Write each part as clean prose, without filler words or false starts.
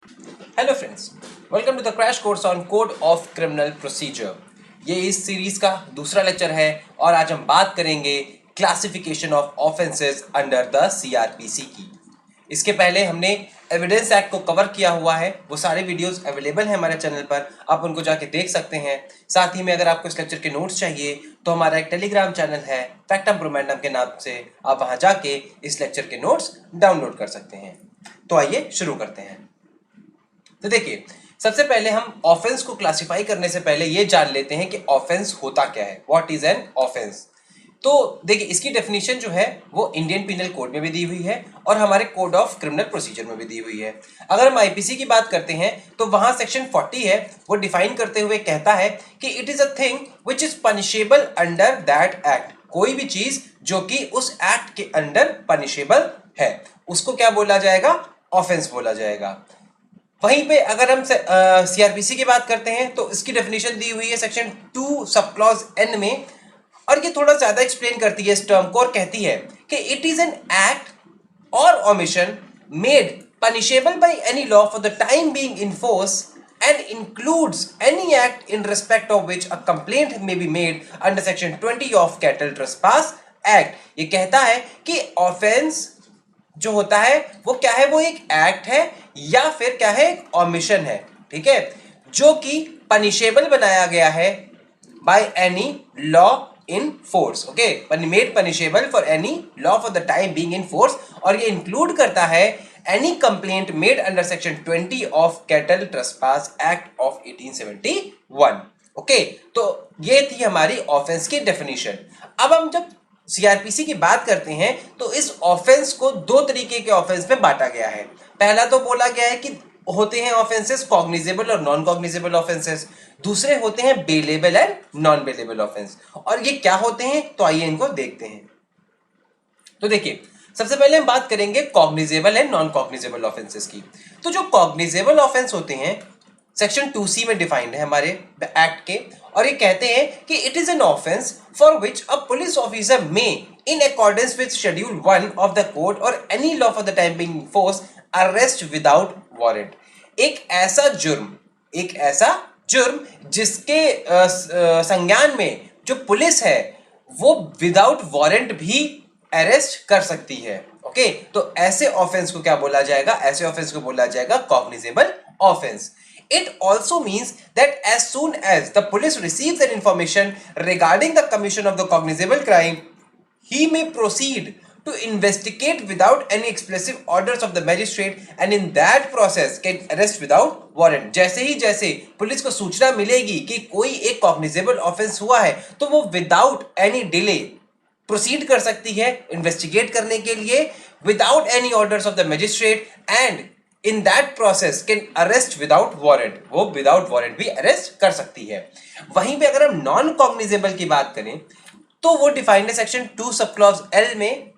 Hello friends, welcome to the crash course on code of criminal procedure. ये इस series का दूसरा lecture है और आज हम बात करेंगे classification of offences under the CrPC की। इसके पहले हमने एविडेंस एक्ट को कवर किया हुआ है, वो सारे वीडियोस अवेलेबल हैं हमारे चैनल पर, आप उनको जाके देख सकते हैं। साथ ही में अगर आपको इस लेक्चर के नोट्स चाहिए तो हमारा एक टेलीग्राम चैनल है फैक्टम प्रोमैंडम के नाम से, आप वहां जाके इस लेक्चर के नोट्स डाउनलोड कर सकते हैं। तो आइए शुरू करते हैं। तो देखिए, सबसे पहले हम ऑफेंस को क्लासिफाई करने से पहले ये जान लेते हैं कि ऑफेंस होता क्या है, व्हाट इज एन ऑफेंस। तो देखिए, इसकी डेफिनेशन जो है वो इंडियन पिनल कोड में भी दी हुई है और हमारे कोड ऑफ क्रिमिनल प्रोसीजर में भी दी हुई है। अगर हम आईपीसी की बात करते हैं तो वहां सेक्शन 40 है, वो डिफाइन करते हुए कहता है कि it is a thing which is punishable under that act. कोई भी चीज जो कि उस एक्ट के अंडर पनिशेबल है उसको क्या बोला जाएगा, ऑफेंस बोला जाएगा। वहीं पे अगर हम सीआरपीसी की बात करते हैं तो इसकी डेफिनेशन दी हुई है सेक्शन 2 सब क्लॉज एन में, और ये थोड़ा ज्यादा एक्सप्लेन करती है इस टर्म को और कहती है कि इट इज एन एक्ट और omission made punishable by any law for the time being in force and includes any act in respect of which a complaint may be made under section 20 of cattle trespass act। ये कहता है कि offence जो होता है वो क्या है, वो एक एक्ट है या फिर क्या है, एक ओमिशन है, ठीक है, जो कि पनिशेबल बनाया गया है by any law in force, okay, made punishable for any law for the time being in force, और ये इंक्लूड करता है any complaint made under section 20 of cattle trespass act of 1871। Okay, तो ये थी हमारी ऑफेंस की डेफिनेशन। अब हम जब सीआरपीसी की बात करते हैं तो इस ऑफेंस को दो तरीके के ऑफेंस में बांटा गया है। पहला तो बोला गया है कि होते हैं ऑफेंसेस कॉग्निजेबल और नॉन कॉग्निजेबल ऑफेंसेस, दूसरे होते हैं bailable and non bailable offence. और ये क्या होते हैं तो आइए इनको देखते हैं। तो देखिए, सबसे पहले हम बात करेंगे cognizable and non cognisable offences की। तो जो कॉग्निजेबल ऑफेंस होते हैं सेक्शन 2C में डिफाइंड है हमारे एक्ट के, और ये कहते हैं कि it is an offence for which a police officer may in accordance with schedule 1 of the code or any law for the time being force arrest without warrant. एक ऐसा जुर्म जिसके संज्ञान में जो पुलिस है वो विदाउट वारंट भी अरेस्ट कर सकती है। ओके, तो ऐसे ऑफेंस को क्या बोला जाएगा, ऐसे ऑफेंस को बोला जाएगा cognizable offence. It also means that as soon as the police receives an information regarding the commission of the cognizable crime, he may proceed to investigate without any explicit orders of the magistrate and in that process can arrest without warrant। जैसे police को सूचना मिलेगी कि कोई एक cognizable offence हुआ है तो वो विदाउट एनी डिले प्रोसीड कर सकती है इन्वेस्टिगेट करने के लिए without any orders of the magistrate and in that process can arrest without warrant, वो विदाउट वारंट भी अरेस्ट कर सकती है। वहीं पे अगर हम नॉन कॉग्निजेबल की बात करें तो वो डिफाइंड है सेक्शन 2 सब क्लॉज एल में,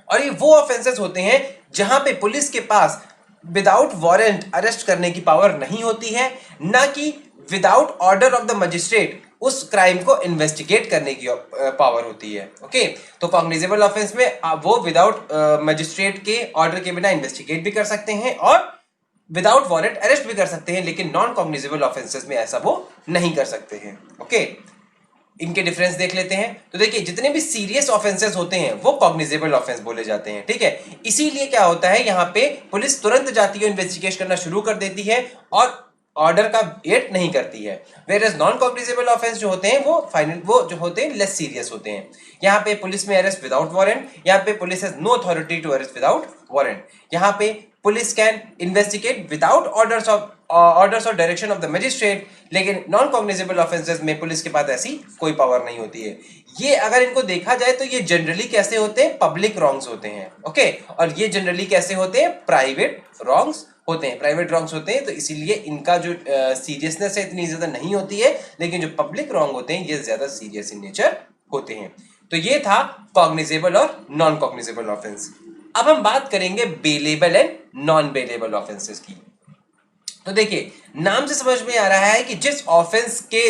और ये वो ऑफेंसेस होते हैं जहां पे पुलिस के पास विदाउट वारंट अरेस्ट करने की पावर नहीं होती है, ना कि without order of the magistrate उस क्राइम को इन्वेस्टिगेट करने की पावर होती है। ओके, तो कॉग्निजेबल ऑफेंस में वो विदाउट मजिस्ट्रेट के ऑर्डर के बिना इन्वेस्टिगेट भी कर सकते हैं और विदाउट वारंट अरेस्ट भी कर सकते हैं, लेकिन नॉन कॉग्निजेबल ऑफेंसेस में ऐसा वो नहीं कर सकते हैं। ओके, इनके डिफरेंस देख लेते हैं। तो देखिए, जितने भी सीरियस ऑफेंसेस होते हैं वो कॉग्निजेबल ऑफेंस बोले जाते हैं, ठीक है। इसीलिए क्या होता है, यहाँ पे पुलिस तुरंत जाती है, इन्वेस्टिगेट करना शुरू कर देती है और ऑर्डर का वेट नहीं करती है। वेयर नॉन कॉग्निजेबल ऑफेंस जो होते हैं वो जो होते हैं लेस सीरियस होते हैं। यहाँ पे पुलिस में अरेस्ट विदाउट वारंट, यहाँ पे police has no authority to arrest without warrant. यहाँ पे police can investigate without orders और डायरेक्शन ऑफ द मैजिस्ट्रेट, लेकिन नॉन कॉग्निजेबल ऑफेंसेस में पुलिस के पास ऐसी कोई पावर नहीं होती है। ये अगर इनको देखा जाए तो ये जनरली कैसे होते हैं, पब्लिक रॉन्ग्स होते हैं। ओके, और ये जनरली कैसे होते हैं, प्राइवेट रॉन्ग्स होते हैं, प्राइवेट रॉन्ग्स होते हैं। तो इसीलिए इनका जो सीरियसनेस है इतनी ज्यादा नहीं होती है, लेकिन जो पब्लिक रॉन्ग होते हैं ये ज्यादा सीरियस इन नेचर होते हैं। तो ये था कॉग्निजेबल और नॉन कॉग्निजेबल ऑफेंस। अब हम बात करेंगे bailable and non bailable offences की। तो देखिए, नाम से समझ में आ रहा है कि जिस ऑफेंस के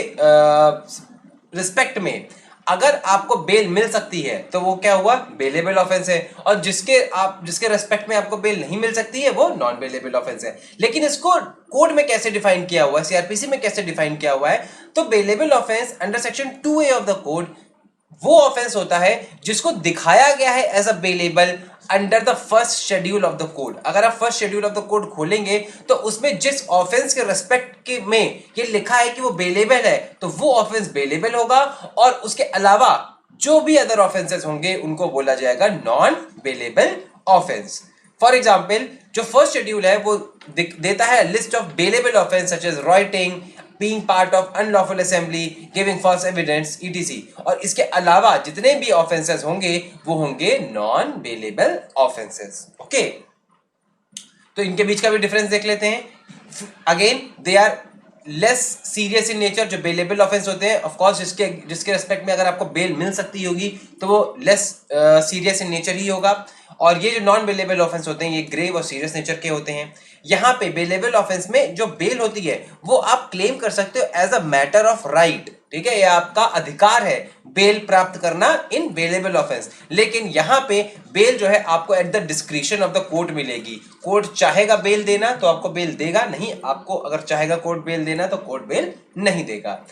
रिस्पेक्ट में अगर आपको बेल मिल सकती है तो वो क्या हुआ, बेलेबल ऑफेंस है, और जिसके रेस्पेक्ट में आपको बेल नहीं मिल सकती है वो नॉन बेलेबल ऑफेंस है। लेकिन इसको कोड में कैसे डिफाइन किया हुआ है, सीआरपीसी में कैसे डिफाइन किया हुआ है, तो bailable offence under section 2A of the code वो ऑफेंस होता है जिसको दिखाया गया है as a bailable under the first schedule of the code. अगर आप first schedule of the code खोलेंगे तो उसमें जिस ऑफेंस के रेस्पेक्ट के में ये लिखा है कि वो बेलेबल है तो वो ऑफेंस बेलेबल होगा, और उसके अलावा जो भी अदर ऑफेंसेस होंगे उनको बोला जाएगा non bailable offence. For example जो फर्स्ट शेड्यूल है वो देता है list of bailable offence such as writing, being part of unlawful assembly, giving false evidence, etc. और इसके अलावा जितने भी ऑफेंसेस होंगे वो होंगे नॉन बेलेबल ऑफेंसेस। ओके, तो इनके बीच का भी डिफरेंस देख लेते हैं। Again they are less serious in nature. जो बेलेबल ऑफेंस होते हैं ऑफ कोर्स जिसके रेस्पेक्ट में अगर आपको बेल मिल सकती होगी तो वो लेस सीरियस इन नेचर ही होगा, और ये जो नॉन बेलेबल ऑफेंस होते हैं ये ग्रेव और सीरियस नेचर के होते हैं। यहाँ पे बेलेबल ऑफेंस में जो बेल होती है वो आप क्लेम कर सकते हो as a matter of right, ठीक है, ये आपका अधिकार है बेल प्राप्त करना इन बेलेबल ऑफेंस। लेकिन यहाँ पे बेल जो है आपको at the discretion of the court मिलेगी। कोर्ट चाहेगा बेल देना तो आपको बेल देगा, नहीं आपको अगर चाहेगा कोर्ट बेल देना तो कोर्ट बेल नहीं देगा।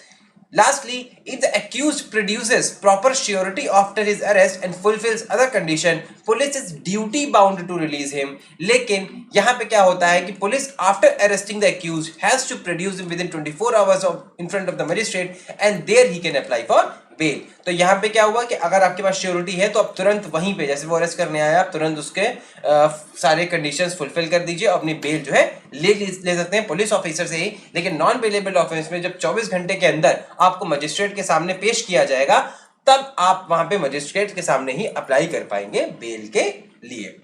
Lastly, if the accused produces proper surety after his arrest and fulfills other condition, police is duty bound to release him. लेकिन यहाँ पे क्या होता है कि police after arresting the accused has to produce him within 24 hours in front of the magistrate and there he can apply for bail. तो यहाँ पे क्या हुआ कि अगर आपके पास श्योरिटी है तो आप तुरंत वहीं पे, जैसे वो अरेस्ट करने आया, आप तुरंत उसके सारे कंडीशंस फुलफिल कर दीजिए, अपनी बेल जो है ले सकते हैं पुलिस ऑफिसर से ही। लेकिन नॉन बेलेबल ऑफेंस में जब 24 घंटे के अंदर आपको मजिस्ट्रेट के सामने पेश किया जाएगा तब आप वहां पे मजिस्ट्रेट के सामने ही अप्लाई कर पाएंगे बेल के लिए।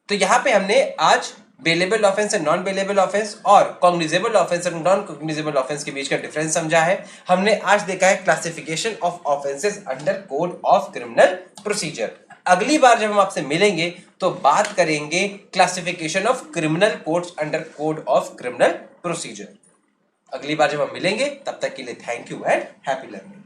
तो यहाँ पे हमने आज bailable offence and non bailable offence और cognizable offence and non cognizable offence के बीच का डिफरेंस समझा है। हमने आज देखा है classification of offences under code of criminal procedure. अगली बार जब हम आपसे मिलेंगे तो बात करेंगे classification of criminal codes under code of criminal procedure. अगली बार जब हम मिलेंगे तब तक के लिए thank you and happy learning.